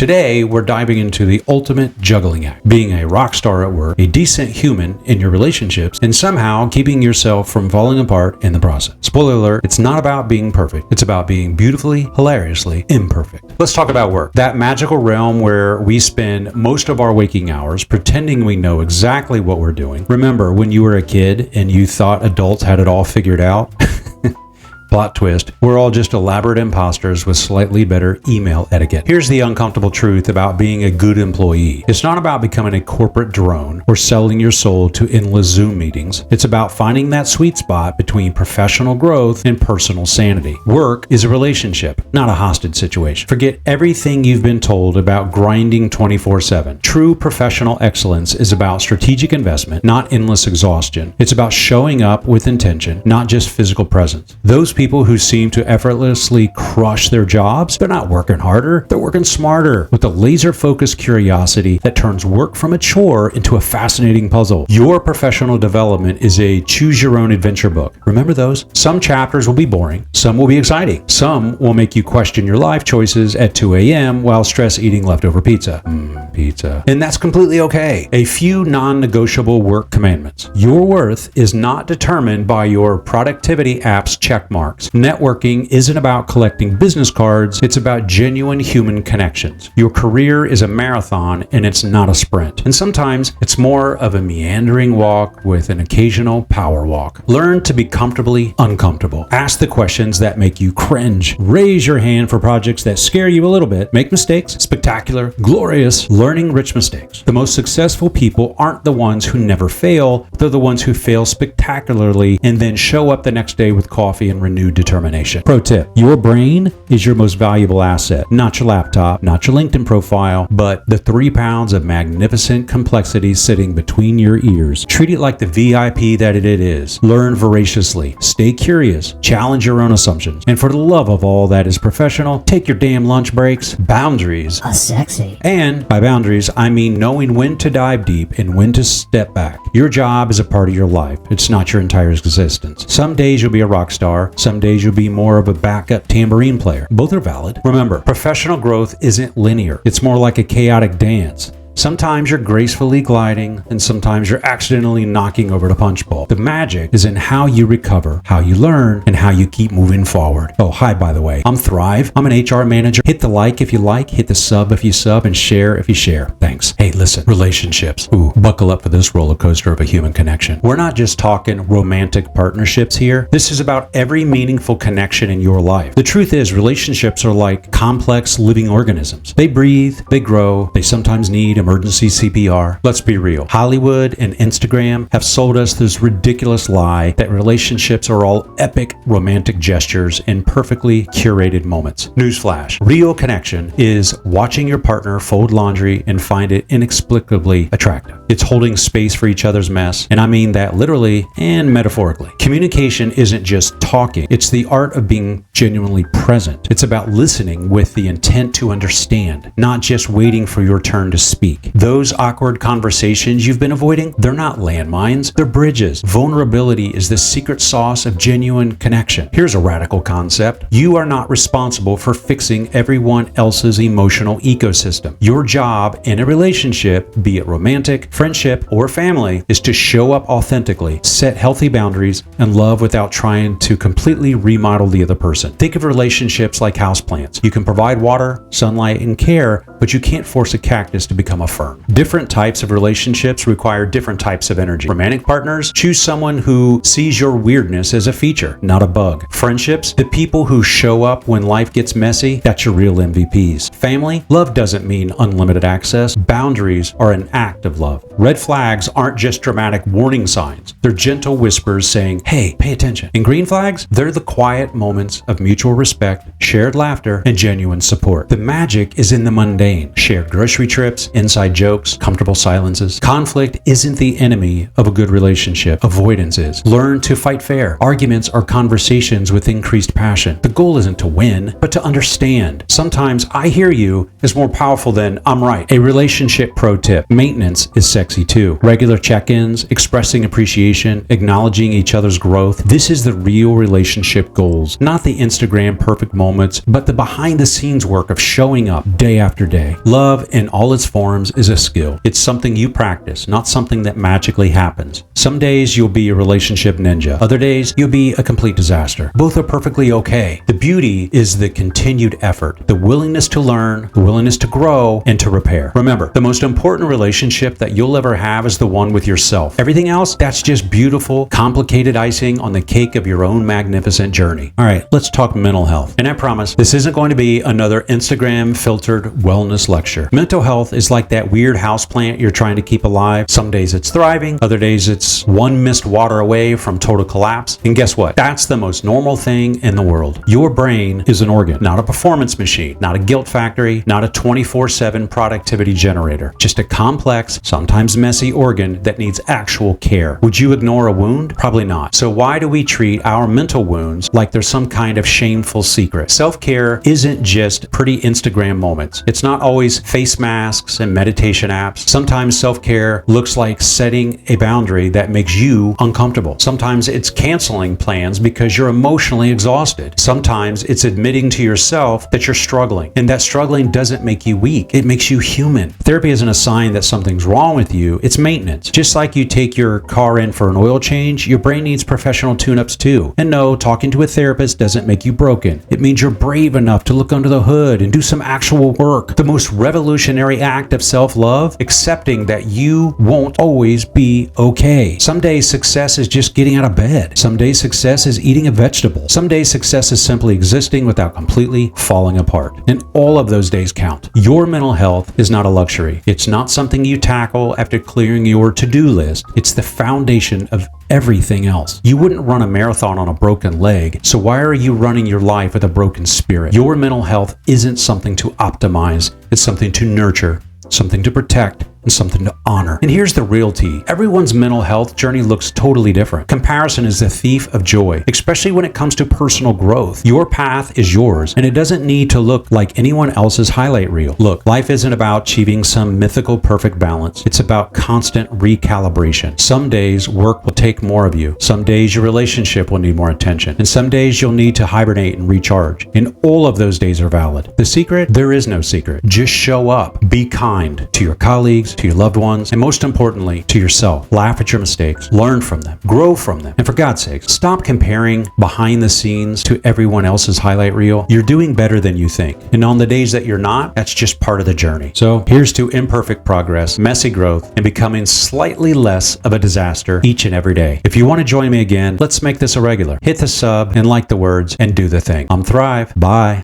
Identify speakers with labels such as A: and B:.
A: Today, we're diving into the ultimate juggling act, being a rock star at work, a decent human in your relationships, and somehow keeping yourself from falling apart in the process. Spoiler alert, it's not about being perfect. It's about being beautifully, hilariously imperfect. Let's talk about work. That magical realm where we spend most of our waking hours pretending we know exactly what we're doing. Remember when you were a kid and you thought adults had it all figured out? Plot twist, we're all just elaborate imposters with slightly better email etiquette. Here's the uncomfortable truth about being a good employee. It's not about becoming a corporate drone or selling your soul to endless Zoom meetings. It's about finding that sweet spot between professional growth and personal sanity. Work is a relationship, not a hostage situation. Forget everything you've been told about grinding 24/7. True professional excellence is about strategic investment, not endless exhaustion. It's about showing up with intention, not just physical presence. Those people who seem to effortlessly crush their jobs, they're not working harder, they're working smarter with a laser-focused curiosity that turns work from a chore into a fascinating puzzle. Your professional development is a choose-your-own-adventure book. Remember those? Some chapters will be boring, some will be exciting, some will make you question your life choices at 2 a.m. while stress eating leftover pizza. Pizza. And that's completely okay. A few non-negotiable work commandments. Your worth is not determined by your productivity app's checkmark. Networking isn't about collecting business cards, it's about genuine human connections. Your career is a marathon and it's not a sprint. And sometimes it's more of a meandering walk with an occasional power walk. Learn to be comfortably uncomfortable. Ask the questions that make you cringe. Raise your hand for projects that scare you a little bit. Make mistakes, spectacular, glorious, learning-rich mistakes. The most successful people aren't the ones who never fail, they're the ones who fail spectacularly and then show up the next day with coffee and renewed determination. Pro tip, your brain is your most valuable asset. Not your laptop, not your LinkedIn profile, but the 3 pounds of magnificent complexity sitting between your ears. Treat it like the VIP that it is. Learn voraciously. Stay curious. Challenge your own assumptions. And for the love of all that is professional, take your damn lunch breaks. Boundaries.
B: Sexy.
A: And by boundaries, I mean knowing when to dive deep and when to step back. Your job is a part of your life. It's not your entire existence. Some days you'll be a rock star. Some days you'll be more of a backup tambourine player. Both are valid. Remember, professional growth isn't linear. It's more like a chaotic dance. Sometimes you're gracefully gliding, and sometimes you're accidentally knocking over the punch bowl. The magic is in how you recover, how you learn, and how you keep moving forward. Oh, hi, by the way. I'm Thrive. I'm an HR manager. Hit the like if you like, hit the sub if you sub, and share if you share. Thanks. Hey, listen, relationships. Ooh, buckle up for this roller coaster of a human connection. We're not just talking romantic partnerships here. This is about every meaningful connection in your life. The truth is, relationships are like complex living organisms. They breathe, they grow, they sometimes need emergency CPR. Let's be real. Hollywood and Instagram have sold us this ridiculous lie that relationships are all epic romantic gestures and perfectly curated moments. Newsflash. Real connection is watching your partner fold laundry and find it inexplicably attractive. It's holding space for each other's mess, and I mean that literally and metaphorically. Communication isn't just talking. It's the art of being genuinely present. It's about listening with the intent to understand, not just waiting for your turn to speak. Those awkward conversations you've been avoiding, they're not landmines, they're bridges. Vulnerability is the secret sauce of genuine connection. Here's a radical concept. You are not responsible for fixing everyone else's emotional ecosystem. Your job in a relationship, be it romantic, friendship, or family, is to show up authentically, set healthy boundaries, and love without trying to completely remodel the other person. Think of relationships like houseplants. You can provide water, sunlight, and care, but you can't force a cactus to become a fern. Different types of relationships require different types of energy. Romantic partners, choose someone who sees your weirdness as a feature, not a bug. Friendships, the people who show up when life gets messy, that's your real MVPs. Family, love doesn't mean unlimited access. Boundaries are an act of love. Red flags aren't just dramatic warning signs. They're gentle whispers saying, hey, pay attention. And green flags, they're the quiet moments of mutual respect, shared laughter, and genuine support. The magic is in the mundane. Shared grocery trips, inside jokes, comfortable silences. Conflict isn't the enemy of a good relationship. Avoidance is. Learn to fight fair. Arguments are conversations with increased passion. The goal isn't to win, but to understand. Sometimes I hear you is more powerful than I'm right. A relationship pro tip. Maintenance is sexy. sexy too. Regular check-ins, expressing appreciation, acknowledging each other's growth. This is the real relationship goals. Not the Instagram perfect moments, but the behind-the-scenes work of showing up day after day. Love in all its forms is a skill. It's something you practice, not something that magically happens. Some days you'll be a relationship ninja. Other days you'll be a complete disaster. Both are perfectly okay. The beauty is the continued effort, the willingness to learn, the willingness to grow, and to repair. Remember, the most important relationship that you'll ever have is the one with yourself. Everything else, that's just beautiful, complicated icing on the cake of your own magnificent journey. All right, let's talk mental health. And I promise, this isn't going to be another Instagram-filtered wellness lecture. Mental health is like that weird houseplant you're trying to keep alive. Some days it's thriving, other days it's one missed water away from total collapse. And guess what? That's the most normal thing in the world. Your brain is an organ, not a performance machine, not a guilt factory, not a 24/7 productivity generator. Just a complex, sometimes messy organ that needs actual care. Would you ignore a wound? Probably not. So why do we treat our mental wounds like they're some kind of shameful secret? Self-care isn't just pretty Instagram moments. It's not always face masks and meditation apps. Sometimes self-care looks like setting a boundary that makes you uncomfortable. Sometimes it's canceling plans because you're emotionally exhausted. Sometimes it's admitting to yourself that you're struggling, and that struggling doesn't make you weak. It makes you human. Therapy isn't a sign that something's wrong with you. It's maintenance. Just like you take your car in for an oil change, your brain needs professional tune-ups too. And no, talking to a therapist doesn't make you broken. It means you're brave enough to look under the hood and do some actual work. The most revolutionary act of self-love, accepting that you won't always be okay. Some days success is just getting out of bed. Some days success is eating a vegetable. Some days success is simply existing without completely falling apart. And all of those days count. Your mental health is not a luxury. It's not something you tackle after clearing your to-do list. It's the foundation of everything else. You wouldn't run a marathon on a broken leg, so why are you running your life with a broken spirit? Your mental health isn't something to optimize. It's something to nurture, something to protect, and something to honor. And here's the real tea. Everyone's mental health journey looks totally different. Comparison is the thief of joy, especially when it comes to personal growth. Your path is yours, and it doesn't need to look like anyone else's highlight reel. Look, life isn't about achieving some mythical perfect balance. It's about constant recalibration. Some days work will take more of you. Some days your relationship will need more attention. And some days you'll need to hibernate and recharge. And all of those days are valid. The secret? There is no secret. Just show up. Be kind to your colleagues, to your loved ones, and most importantly, to yourself. Laugh at your mistakes, learn from them, grow from them, and for God's sake, stop comparing behind the scenes to everyone else's highlight reel. You're doing better than you think, and on the days that you're not, that's just part of the journey. So here's to imperfect progress, messy growth, and becoming slightly less of a disaster each and every day. If you want to join me again, let's make this a regular. Hit the sub and like the words and do the thing. I'm Thrive. Bye.